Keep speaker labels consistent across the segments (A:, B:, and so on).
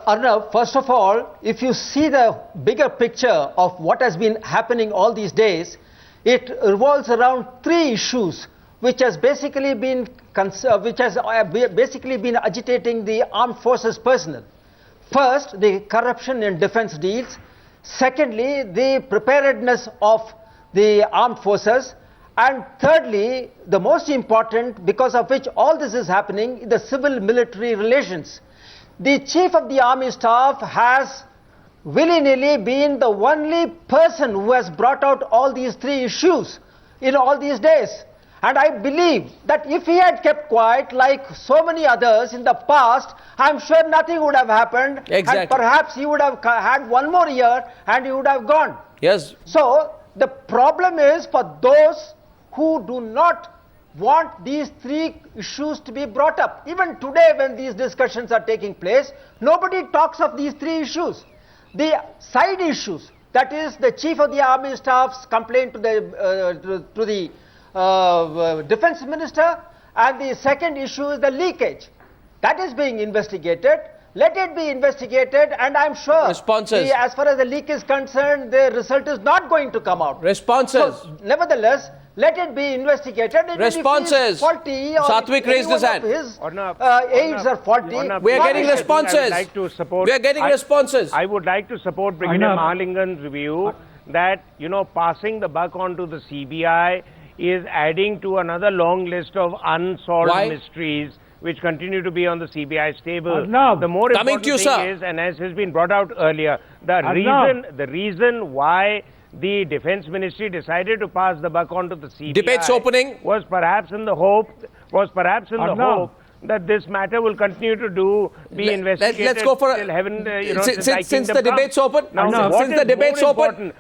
A: Arnav, first of all, if you see the bigger picture of what has been happening all these days, it revolves around three issues which has basically been agitating the armed forces personnel. First, the corruption in defense deals. Secondly, the preparedness of the armed forces. And thirdly, the most important, because of which all this is happening, the civil-military relations. The Chief of the Army Staff has willy-nilly been the only person who has brought out all these three issues in all these days. And I believe that if he had kept quiet like so many others in the past, I'm sure nothing would have happened.
B: Exactly.
A: And perhaps he would have had one more year and he would have gone.
B: Yes.
A: So the problem is for those who do not want these three issues to be brought up. Even today when these discussions are taking place, nobody talks of these three issues. The side issues, that is the Chief of the Army Staff's complaint to the Defense Minister, and the second issue is the leakage. That is being investigated. Let it be investigated, and I'm sure
B: responses.
A: As far as the leak is concerned, the result is not going to come out.
B: Responses.
A: So, nevertheless, let it be investigated.
B: Responses.
A: Faulty,
B: Satvik raised his hand.
A: His aides are faulty.
B: We are getting responses. We are getting responses.
C: I would like to support Brigadier Mahalingan's view that, passing the buck on to the CBI is adding to another long list of unsolved mysteries which continue to be on the CBI's table. The more important thing is, and as has been brought out earlier, the reason why the Defense Ministry decided to pass the buck on to the CBI
B: debates opening
C: was perhaps in the hope that this matter will continue to be investigated.
B: Let's go for
C: till heaven,
B: since the debate's open. Since the debate's open.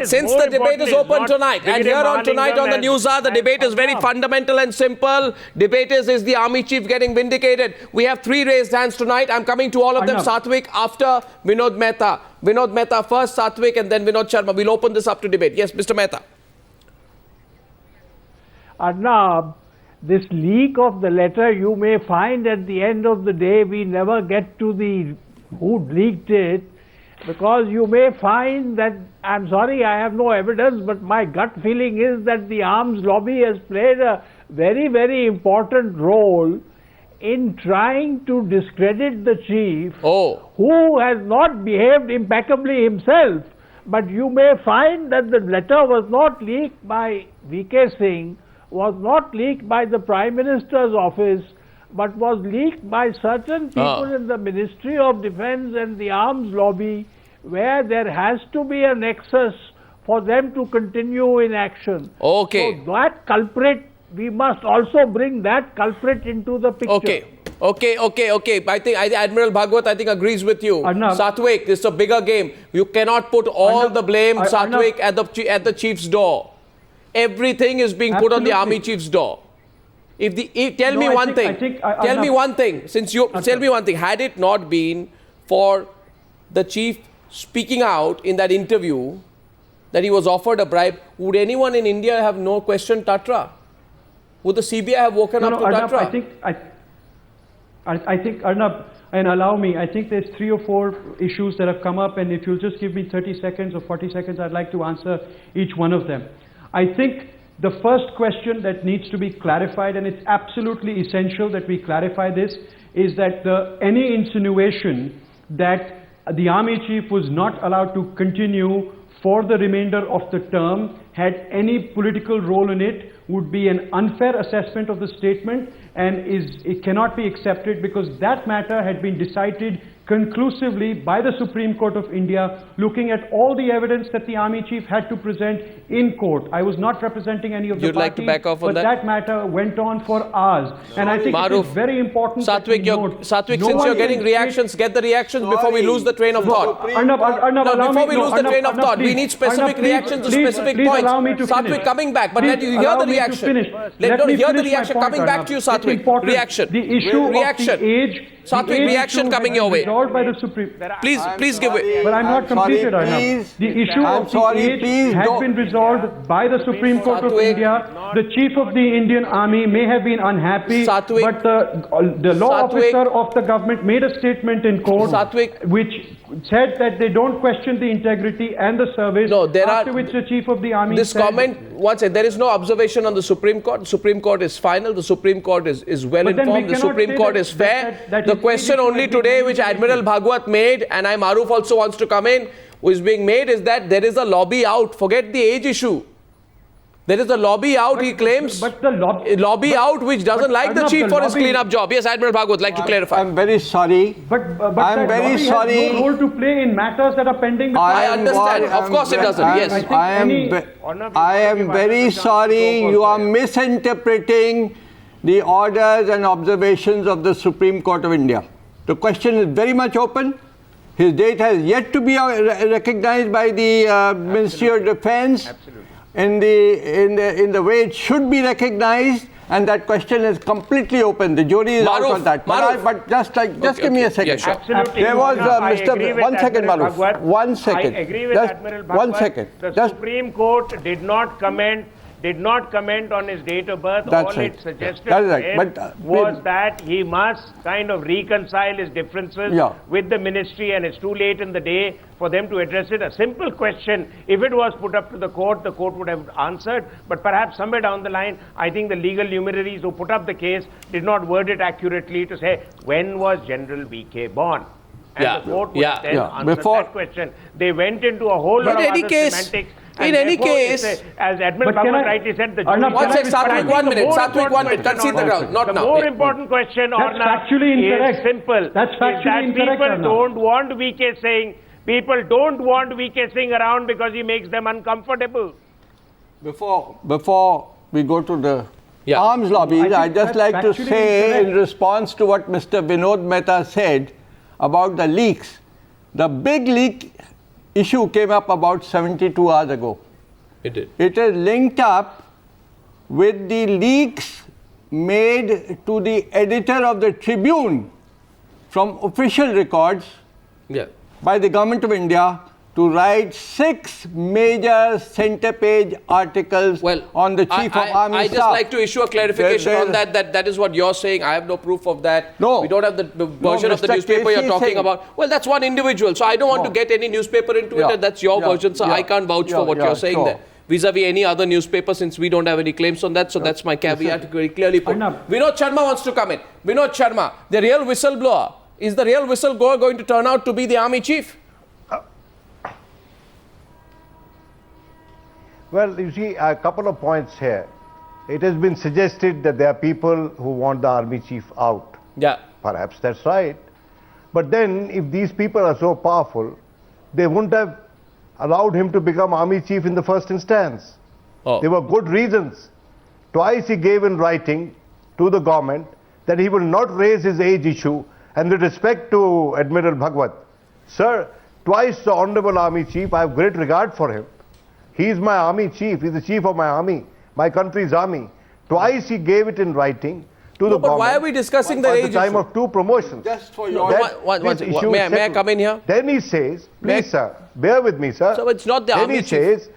B: Since the debate is open tonight, and here on Tonight on the News Hour, the debate is very fundamental and simple. Debate is the Army Chief getting vindicated? We have three raised hands tonight. I'm coming to all of them. Satvik after Vinod Mehta. Vinod Mehta first, Satvik, and then Vinod Sharma. We'll open this up to debate. Yes, Mr. Mehta.
D: Arnab, this leak of the letter, you may find at the end of the day we never get to the who leaked it, because you may find that, I'm sorry, I have no evidence, but my gut feeling is that the arms lobby has played a very, very important role in trying to discredit the chief, who has not behaved impeccably himself. But you may find that the letter was not leaked by V.K. Singh, was not leaked by the Prime Minister's office, but was leaked by certain people in the Ministry of Defence and the arms lobby, where there has to be a nexus for them to continue in action.
B: Okay.
D: So that culprit, we must also bring that culprit into the picture.
B: Okay. I think Admiral Bhagwat, agrees with you. Satvik, this is a bigger game. You cannot put all the blame, Satvik, at the chief's door. Everything is being put on the Army Chief's door. Tell me one thing. Had it not been for the chief speaking out in that interview that he was offered a bribe, would anyone in India have no questioned Tatra? Would the CBI have woken up to Tatra?
E: I think, Arnab, and allow me, I think there's 3 or 4 issues that have come up, and if you'll just give me 30 seconds or 40 seconds, I'd like to answer each one of them. I think the first question that needs to be clarified, and it's absolutely essential that we clarify this, is that any insinuation that the Army Chief was not allowed to continue for the remainder of the term had any political role in it would be an unfair assessment of the statement, and it cannot be accepted, because that matter had been decided conclusively by the Supreme Court of India, looking at all the evidence that the Army Chief had to present in court. I was not representing any of the parties,
B: like to back off on
E: but that matter went on for hours. And I think it's very important
B: Satvik, since you're getting reactions, get the reactions before we lose the train of thought. Before we lose the train of thought, we need specific reactions to specific points. Satvik, coming back, but you hear the reaction.
E: Finish.
B: Let me hear the
E: finish my
B: reaction.
E: point,
B: Coming back
E: Arnab.
B: to you,
E: It's
B: Satvik.
E: important.
B: Reaction.
E: The issue
B: Reaction.
E: of the age.
B: Satvik,
E: the age
B: reaction
E: issue
B: coming
E: has
B: your
E: been
B: way.
E: resolved by the Supreme.
B: Please give way.
E: But I'm not completed, Arnab. The issue of the age has been resolved by the Supreme Court of
B: Satvik.
E: India. The chief of the Indian Army may have been unhappy,
B: Satvik.
E: but the law
B: Satvik.
E: officer of the government made a statement in court
B: Satvik.
E: which said that they don't question the integrity and the service.
B: No, there
E: after
B: are-
E: which the chief of the army
B: This
E: said,
B: comment, once again, there is no observation on the Supreme Court. The Supreme Court is final. The Supreme Court is well
E: But then we
B: informed. The
E: cannot
B: Supreme
E: say
B: Court
E: that-
B: is fair.
E: that
B: The
E: his
B: question
E: age issue
B: only
E: has been
B: today, which
E: manipulated.
B: Admiral Bhagwat made, and Maruf also wants to come in, is being made, is that there is a lobby out. Forget the age issue. There is a lobby out, he claims.
E: But the
B: lobby out which doesn't like the
E: Arnab,
B: chief
E: the
B: for his
E: lobby-
B: clean-up job. Yes, Admiral Bhagwat, like to clarify.
F: I'm very sorry.
E: But
F: I'm
E: that
F: very
E: lobby
F: sorry.
E: has no role to play in matters that are pending. before-
B: I understand. Of course it doesn't. Yes.
F: I am very sorry. You are misinterpreting the orders and observations of the Supreme Court of India. The question is very much open. His date has yet to be recognized by the Ministry of Defense in the way it should be recognized, and that question is completely open. The jury is out on that. But just give me a second.
B: Yeah, sure.
C: Absolutely.
F: There was
C: I agree with
F: one second,
C: Admiral
F: Maruf.
C: Bhagwat.
F: 1 second.
C: I agree with
F: Just
C: Admiral Bhagwat.
F: 1 second.
C: The
F: Just
C: Supreme Court did not comment on his date of birth.
F: That's
C: All
F: right.
C: it suggested
F: That's right.
C: him
F: But,
C: was that he must kind of reconcile his differences
F: Yeah.
C: with the ministry, and it's too late in the day for them to address it. A simple question, if it was put up to the court would have answered, but perhaps somewhere down the line, I think the legal luminaries who put up the case did not word it accurately to say, when was General VK born? And
B: Yeah.
C: the court would
B: Yeah.
C: then
F: Yeah.
C: answer
F: Before-
C: that question. They went into a whole lot
B: In
C: of
B: any
C: other
B: case-
C: semantics.
B: in
C: and
B: any
C: therefore
B: case-
C: it's as Admiral
E: But can
C: Bhagwat
E: I-
C: rightly said, the
E: Arnab,
C: jury-
B: One sec,
C: But I
B: Satvik,
C: think
B: 1
C: the
B: minute.
C: more
B: Satvik, 1
C: important
B: minute.
C: question,
B: Concede the ground. Not
C: the
B: now.
C: more
B: Yeah.
C: important question,
E: That's
C: Arnab,
E: factually incorrect.
C: is simple.
E: That's
C: is
E: factually
C: that
E: incorrect,
C: people
E: Arnab.
C: don't want VK Singh. People don't want VK Singh around because he makes them uncomfortable.
F: Before we go to the
B: Yeah.
F: arms lobbies,
E: I think
F: I'd just
E: that's
F: like to
E: factually
F: say
E: incorrect.
F: in response to what Mr. Vinod Mehta said about the leaks, the big leak issue came up about 72 hours ago.
B: It did.
F: It is linked up with the leaks made to the editor of the Tribune from official records
B: Yeah.
F: by the Government of India to write 6 major center-page articles
B: Well,
F: on the Chief of Army
B: I
F: Staff.
B: just like to issue a clarification
F: There-
B: on that. That is what you're saying. I have no proof of that.
F: No.
B: We don't have the version of the
F: Mr.
B: newspaper you're
F: Casey is
B: talking
F: saying-
B: about. Well, that's one individual. So I don't want
F: No.
B: to get any newspaper into it.
F: Yeah.
B: And that's your
F: Yeah.
B: version. So
F: Yeah.
B: I can't vouch
F: Yeah.
B: for what
F: Yeah.
B: you're saying
F: Sure.
B: there. Vis-a-vis any other newspaper, since we don't have any claims on that. So that's my caveat very clearly put.
E: Arnab.
B: Vinod Sharma wants to come in. Vinod Sharma, the real whistleblower. Is the real whistleblower going to turn out to be the army chief?
G: Well, you see, a couple of points here. It has been suggested that there are people who want the army chief out.
B: Yeah.
G: Perhaps that's right. But then, if these people are so powerful, they wouldn't have allowed him to become army chief in the first instance.
B: Oh.
G: There were good reasons. Twice he gave in writing to the government that he will not raise his age issue. And with respect to Admiral Bhagwat, sir, twice the Honorable Army Chief, I have great regard for him. He is my army chief. He is the chief of my army, my country's army. Twice he gave it in writing to the
B: but
G: government.
B: why are we discussing the
G: at
B: age
G: the time
B: issue?
G: of 2 promotions?
F: Just for
B: No,
F: your...
B: one
G: this
B: second.
G: issue
B: May
G: is
B: I
G: settled.
B: come in here?
G: Then he says,
B: May I-
G: please sir, bear with me sir.
B: So it's not the
G: then
B: army
G: he
B: chief.
G: says,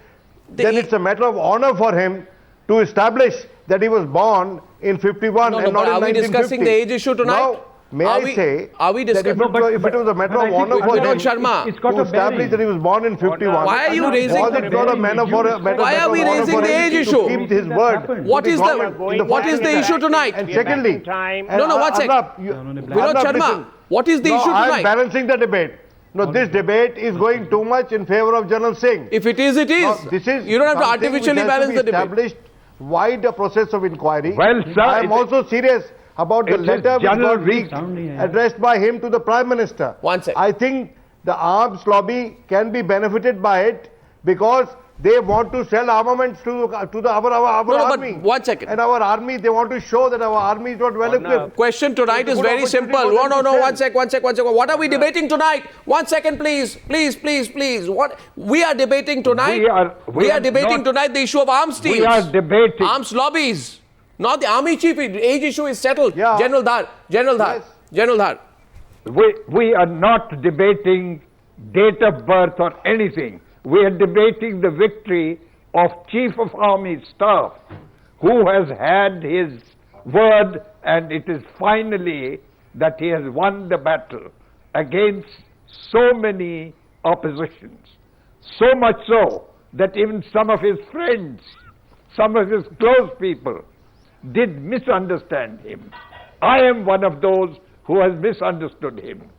G: then it's a matter of honor for him to establish that he was born in 51
B: No,
G: and
B: but
G: not in
B: are we
G: 1950.
B: discussing the age issue tonight?
G: Now, may
B: Are
G: I
B: we-
G: say
B: are we
G: that if
B: discussing-
G: it was a matter
E: but I
G: of
E: think
G: honor for
B: Vinod
G: him
B: Sharma,
E: It's got
G: to
E: a
G: establish
E: bearing.
G: that he was born in 51.
B: Why are you
E: Arnab,
B: raising-
G: Was it not a manner for a matter
B: Why are we
G: of honor
B: raising
G: for
B: the
G: him
B: age
G: to
B: issue?
G: keep his
E: That
G: word?
E: happened.
B: What
G: to
B: is
G: the government in
B: the what is the
G: first
B: issue
G: instance?
B: tonight?
G: And
C: We are back
G: secondly,
C: in time.
G: and
B: No, no, one sec.
G: Arnab, you-
B: Vinod
G: Arnab,
B: Sharma,
G: listen.
B: what is the
G: No,
B: issue
G: I am
B: tonight?
G: balancing the debate. No, this debate is going too much in favor of General Singh.
B: If it is, it is.
G: No, this is
B: You don't have to
G: something
B: artificially
G: which has
B: balance
G: to be
B: the debate.
G: established wide a process of inquiry.
D: Well, sir,
G: I am also serious about the
D: it is
G: letter which
D: General
G: got leaked
E: Soundly, yeah.
G: addressed by him to the Prime Minister.
B: One sec.
G: I think the arms lobby can be benefited by it because they want to sell armaments to our army.
B: But 1 second.
G: And our army, they want to show that our army is not well equipped.
B: Question tonight is very simple. No, 1 sec. What are we debating tonight? 1 second, please. What we are debating tonight? We are debating tonight the issue of arms deals.
D: We are debating
B: arms lobbies. Not the army chief. Age issue is settled.
G: Yeah.
B: General Dhar.
D: We are not debating date of birth or anything. We are debating the victory of Chief of Army Staff, who has had his word, and it is finally that he has won the battle against so many oppositions. So much so that even some of his friends, some of his close people, did misunderstand him. I am one of those who has misunderstood him.